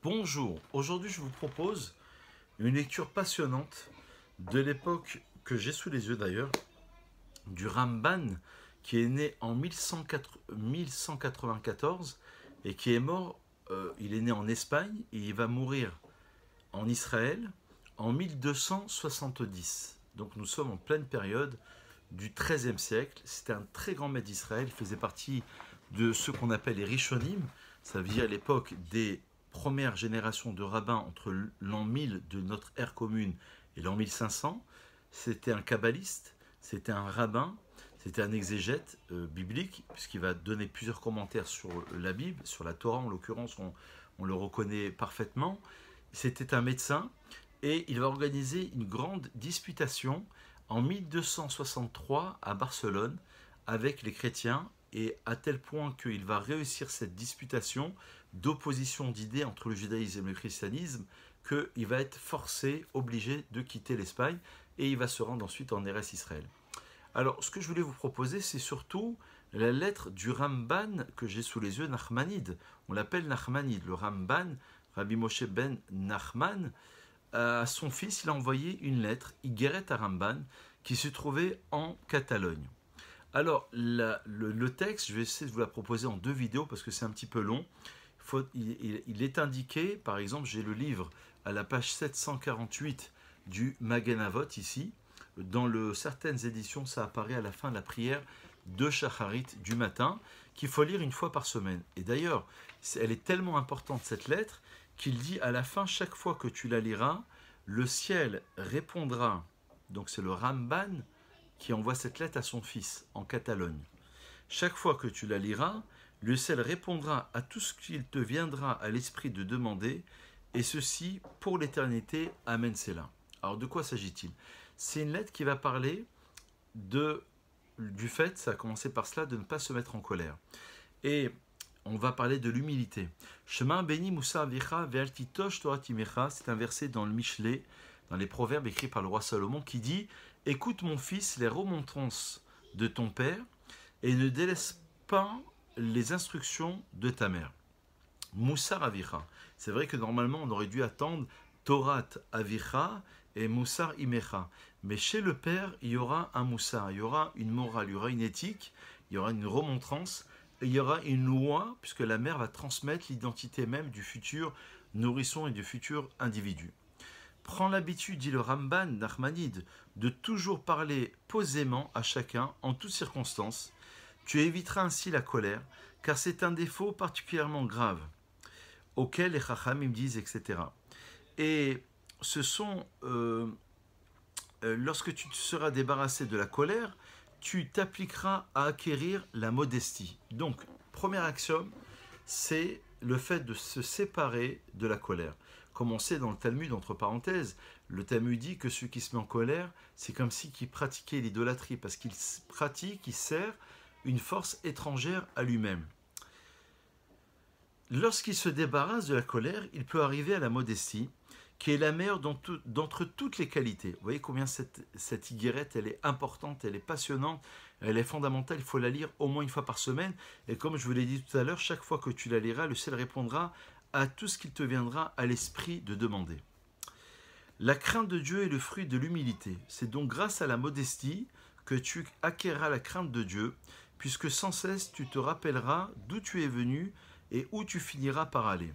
Bonjour, aujourd'hui je vous propose une lecture passionnante de l'époque que j'ai sous les yeux d'ailleurs, du Ramban qui est né en 1194 et qui est mort, il est né en Espagne et il va mourir en Israël en 1270. Donc nous sommes en pleine période du XIIIe siècle. C'était un très grand maître d'Israël, il faisait partie de ce qu'on appelle les Rishonim, ça veut dire l'époque des première génération de rabbins entre l'an 1000 de notre ère commune et l'an 1500. C'était un kabbaliste, c'était un rabbin, c'était un exégète biblique, puisqu'il va donner plusieurs commentaires sur la Bible, sur la Torah en l'occurrence, on le reconnaît parfaitement. C'était un médecin et il va organiser une grande disputation en 1263 à Barcelone avec les chrétiens, et à tel point qu'il va réussir cette disputation d'opposition d'idées entre le judaïsme et le christianisme, qu'il va être forcé, obligé de quitter l'Espagne, et il va se rendre ensuite en Eretz Israël. Alors, ce que je voulais vous proposer, c'est surtout la lettre du Ramban que j'ai sous les yeux, Nachmanide. On l'appelle Nachmanide. Le Ramban, Rabbi Moshe ben Nachman, à son fils, il a envoyé une lettre, Igeret à Ramban, qui se trouvait en Catalogne. Alors, le texte, je vais essayer de vous la proposer en deux vidéos parce que c'est un petit peu long. Il est indiqué, par exemple, j'ai le livre à la page 748 du Magen Avot ici. Dans certaines éditions, ça apparaît à la fin de la prière de Shacharit du matin, qu'il faut lire une fois par semaine. Et d'ailleurs, elle est tellement importante cette lettre qu'il dit à la fin, chaque fois que tu la liras, le ciel répondra. Donc c'est le Ramban qui envoie cette lettre à son fils en Catalogne. Chaque fois que tu la liras, le ciel répondra à tout ce qu'il te viendra à l'esprit de demander, et ceci pour l'éternité. Amen, c'est là. Alors de quoi s'agit-il? C'est une lettre qui va parler du fait, ça a commencé par cela, de ne pas se mettre en colère. Et on va parler de l'humilité. Shema béni Moussa avicha ve'altitosh Torah timecha, c'est un verset dans le Michelet, dans les proverbes écrits par le roi Salomon, qui dit « Écoute mon fils les remontrances de ton père et ne délaisse pas les instructions de ta mère. » Moussar avicha. C'est vrai que normalement on aurait dû attendre Torat avicha et Moussar imecha. Mais chez le père, il y aura un Moussar, il y aura une morale, il y aura une éthique, il y aura une remontrance, et il y aura une loi, puisque la mère va transmettre l'identité même du futur nourrisson et du futur individu. Prends l'habitude, dit le Ramban Nachmanide, de toujours parler posément à chacun en toutes circonstances. Tu éviteras ainsi la colère, car c'est un défaut particulièrement grave, auquel les Chachamim disent, etc. Et ce sont, lorsque tu te seras débarrassé de la colère, tu t'appliqueras à acquérir la modestie. Donc, premier axiome, c'est le fait de se séparer de la colère. Comme on sait dans le Talmud, entre parenthèses, le Talmud dit que celui qui se met en colère, c'est comme si il pratiquait l'idolâtrie, parce qu'il pratique, il sert une force étrangère à lui-même. Lorsqu'il se débarrasse de la colère, il peut arriver à la modestie, qui est la meilleure d'entre toutes les qualités. Vous voyez combien cette higuerette, elle est importante, elle est passionnante, elle est fondamentale, il faut la lire au moins une fois par semaine. Et comme je vous l'ai dit tout à l'heure, chaque fois que tu la liras, le ciel répondra à tout ce qu'il te viendra à l'esprit de demander. La crainte de Dieu est le fruit de l'humilité. C'est donc grâce à la modestie que tu acquerras la crainte de Dieu, puisque sans cesse tu te rappelleras d'où tu es venu et où tu finiras par aller.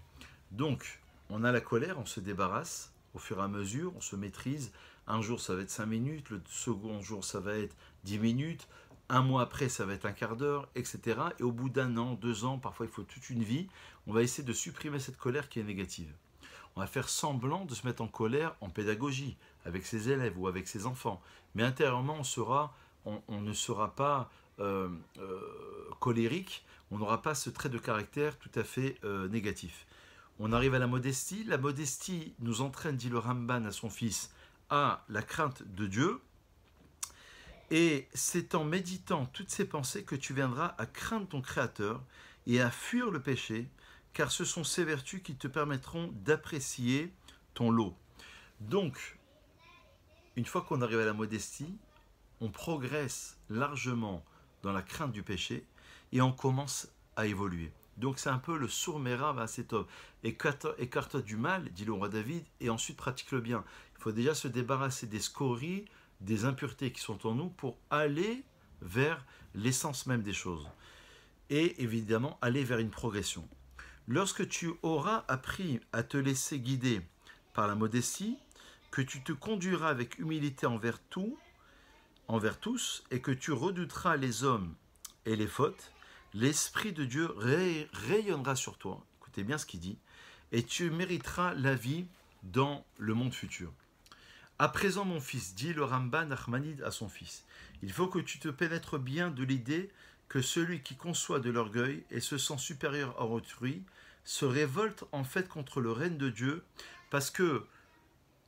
Donc, on a la colère, on se débarrasse au fur et à mesure, on se maîtrise. Un jour, ça va être 5 minutes, le second jour, ça va être 10 minutes, un mois après, ça va être un quart d'heure, etc. Et au bout d'un an, 2 ans, parfois il faut toute une vie, on va essayer de supprimer cette colère qui est négative. On va faire semblant de se mettre en colère en pédagogie, avec ses élèves ou avec ses enfants. Mais intérieurement, on ne sera pas colérique, on n'aura pas ce trait de caractère tout à fait négatif. On arrive à la modestie. La modestie nous entraîne, dit le Ramban à son fils, à la crainte de Dieu. Et c'est en méditant toutes ces pensées que tu viendras à craindre ton Créateur et à fuir le péché, car ce sont ces vertus qui te permettront d'apprécier ton lot. Donc, une fois qu'on arrive à la modestie, on progresse largement dans la crainte du péché et on commence à évoluer. Donc c'est un peu le sourd-mera Maasetov. Écarte du mal, dit le roi David, et ensuite pratique le bien. Il faut déjà se débarrasser des scories, des impuretés qui sont en nous pour aller vers l'essence même des choses. Et évidemment, aller vers une progression. Lorsque tu auras appris à te laisser guider par la modestie, que tu te conduiras avec humilité envers tous, et que tu redouteras les hommes et les fautes, l'Esprit de Dieu rayonnera sur toi. Écoutez bien ce qu'il dit. Et tu mériteras la vie dans le monde futur. À présent, mon fils, dit le Ramban Nachmanide à son fils, il faut que tu te pénètres bien de l'idée que celui qui conçoit de l'orgueil et se sent supérieur à autrui se révolte en fait contre le règne de Dieu, parce que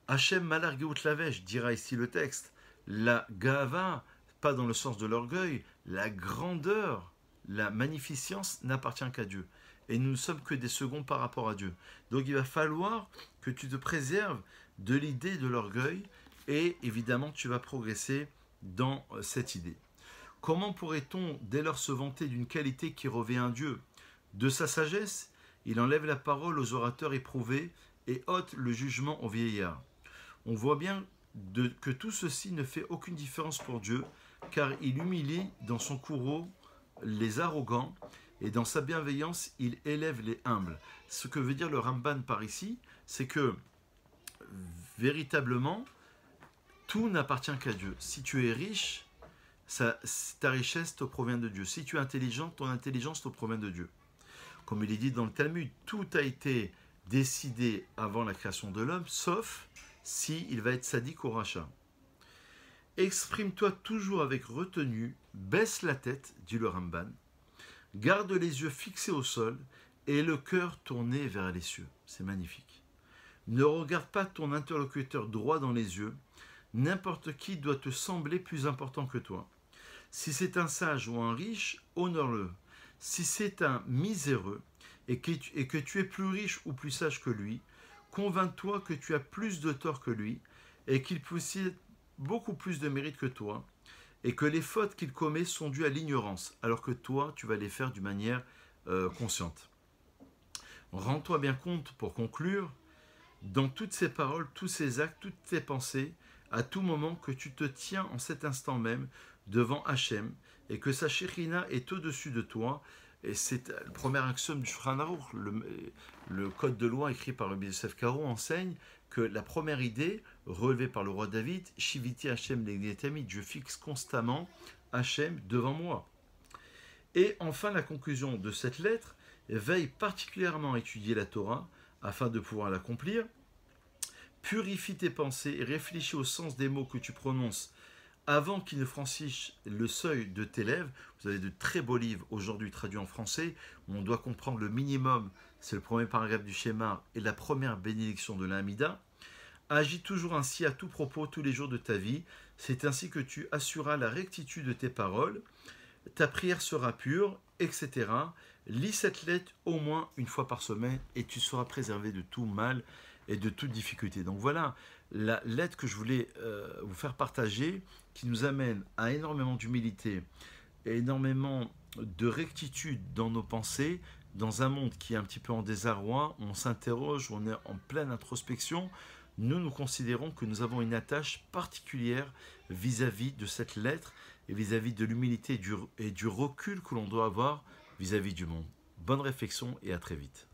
Hachem Malar Geout Lavesh, dira ici le texte, la Gava, pas dans le sens de l'orgueil, la grandeur, la magnificence n'appartient qu'à Dieu. Et nous ne sommes que des seconds par rapport à Dieu. Donc il va falloir que tu te préserves de l'idée de l'orgueil et évidemment tu vas progresser dans cette idée. Comment pourrait-on dès lors se vanter d'une qualité qui revient à Dieu? De sa sagesse, il enlève la parole aux orateurs éprouvés et ôte le jugement aux vieillards. On voit bien que tout ceci ne fait aucune différence pour Dieu, car il humilie dans son courroux les arrogants, et dans sa bienveillance, il élève les humbles. Ce que veut dire le Ramban par ici, c'est que véritablement, tout n'appartient qu'à Dieu. Si tu es riche, ta richesse te provient de Dieu. Si tu es intelligent, ton intelligence te provient de Dieu. Comme il est dit dans le Talmud, tout a été décidé avant la création de l'homme, sauf s'il va être sadique au rachat. Exprime-toi toujours avec retenue, baisse la tête, dit le Ramban, garde les yeux fixés au sol et le cœur tourné vers les cieux. C'est magnifique. Ne regarde pas ton interlocuteur droit dans les yeux. N'importe qui doit te sembler plus important que toi. Si c'est un sage ou un riche, honore-le. Si c'est un miséreux et que tu es plus riche ou plus sage que lui, convainc-toi que tu as plus de tort que lui et qu'il possède beaucoup plus de mérite que toi et que les fautes qu'il commet sont dues à l'ignorance, alors que toi, tu vas les faire d'une manière consciente. Rends-toi bien compte, pour conclure, dans toutes ces paroles, tous ces actes, toutes tes pensées, à tout moment que tu te tiens en cet instant même devant Hachem et que sa Shekhinah est au-dessus de toi. Et c'est le premier axiome du Shulchan Aruch, le code de loi écrit par Rabbi Yosef Karo enseigne que la première idée, relevée par le roi David, Shiviti Hachem Legnetamid, je fixe constamment Hachem devant moi. Et enfin, la conclusion de cette lettre, veille particulièrement à étudier la Torah afin de pouvoir l'accomplir. Purifie tes pensées et réfléchis au sens des mots que tu prononces avant qu'ils ne franchissent le seuil de tes lèvres. Vous avez de très beaux livres aujourd'hui traduits en français où on doit comprendre le minimum, c'est le premier paragraphe du schéma et la première bénédiction de l'Amida. Agis toujours ainsi à tout propos tous les jours de ta vie. C'est ainsi que tu assureras la rectitude de tes paroles. Ta prière sera pure, etc. Lis cette lettre au moins une fois par semaine et tu seras préservé de tout mal et de toute difficulté. Donc voilà la lettre que je voulais vous faire partager, qui nous amène à énormément d'humilité et énormément de rectitude dans nos pensées, dans un monde qui est un petit peu en désarroi, on s'interroge, on est en pleine introspection. Nous considérons que nous avons une attache particulière vis-à-vis de cette lettre et vis-à-vis de l'humilité et du recul que l'on doit avoir vis-à-vis du monde. Bonne réflexion et à très vite.